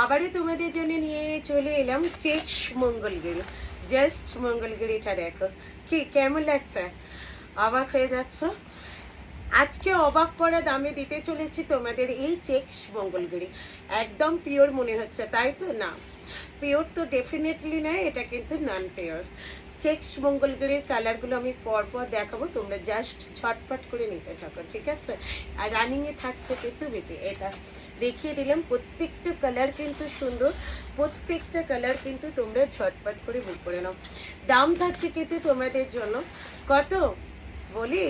আবারও তোমাদের জন্য নিয়ে চলে এলাম চেক্স মঙ্গলগিরি। জাস্ট মঙ্গলগিরিটা দেখো, কি কেমন লাগছে? অবাক হয়ে যাচ্ছ? আজকে অবাক করা দামে দিতে চলেছি তোমাদের এই চেক্স মঙ্গলগিরি। একদম পিওর মনে হচ্ছে, তাই তো? না, পিওর তো ডেফিনেটলি নয়, এটা কিন্তু নন পিওর। চেক্স মঙ্গলগিরির কালারগুলো আমি পরপর দেখাবো, তোমরা জাস্ট ঝটপট করে নিতে থাকো, ঠিক আছে? আর রানিংয়ে থাকছে কিন্তু বেটি, এটা দেখিয়ে দিলাম। প্রত্যেকটা কালার কিন্তু সুন্দর, প্রত্যেকটা কালার কিন্তু তোমরা ঝটপট করে বুক করে নাও। দাম থাকছে কিন্তু তোমাদের জন্য কত বলি,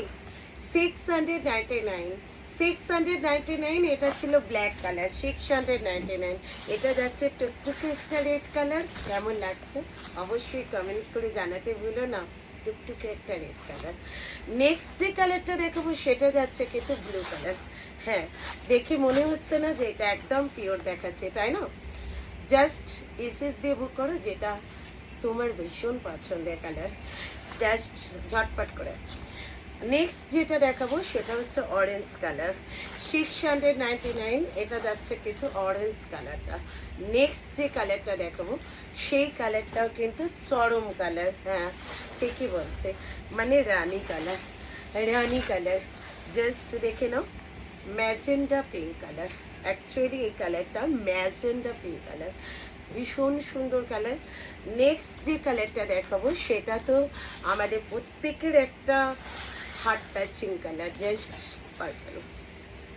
699। 699, এটা ছিল ব্ল্যাক কালার। 699, এটা যাচ্ছে টুকটুকে একটা রেড কালার। কেমন লাগছে অবশ্যই কমেন্টস করে জানাতে ভুলো না। টুকটুকে একটা রেড কালার। নেক্সট যে কালারটা দেখাবো সেটা যাচ্ছে কিন্তু ব্লু কালার। হ্যাঁ, দেখে মনে হচ্ছে না যে এটা একদম পিওর দেখাচ্ছে, তাই না? জাস্ট এসএস দিয়ে বুক করো, যেটা তোমার ভীষণ পছন্দের কালার, জাস্ট ঝটপট করে। নেক্সট যেটা দেখাবো সেটা হচ্ছে অরেঞ্জ কালার। 699, এটা যাচ্ছে কিন্তু অরেঞ্জ কালারটা। নেক্সট যে কালারটা দেখাবো সেই কালারটাও কিন্তু চরম কালার। হ্যাঁ, ঠিকই বলছে, মানে রানী কালার। রানী কালার জাস্ট দেখে নাও, ম্যাজেন্ডা পিঙ্ক কালার। অ্যাকচুয়ালি এই কালারটা ম্যাজেন্ডা পিঙ্ক কালার, ভীষণ সুন্দর কালার। নেক্সট যে কালারটা দেখাবো সেটা তো আমাদের প্রত্যেকের একটা heart touching colour, just purple.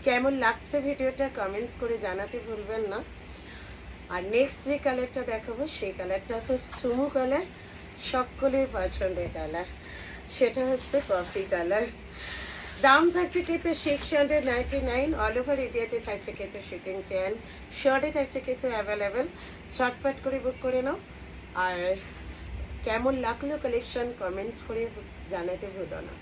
কেমন লাগছে ভিডিওটা কমেন্টস করে জানাতে ভুলবেন না। আর নেক্সট যে কালারটা দেখাবো সেই কালারটা তো চুমু কালার, সকলের পছন্দের কালার, সেটা হচ্ছে কফি কালার। দাম থাকছে কিন্তু 699। অল ওভার ইন্ডিয়াতে থাকছে কিন্তু শিপিং ফ্যান, শর্টে থাকছে কিন্তু অ্যাভেলেবেল। ছটপট করে বুক করে নাও। আর কেমন লাগলো কালেকশন কমেন্টস করে জানাতে ভুলো না।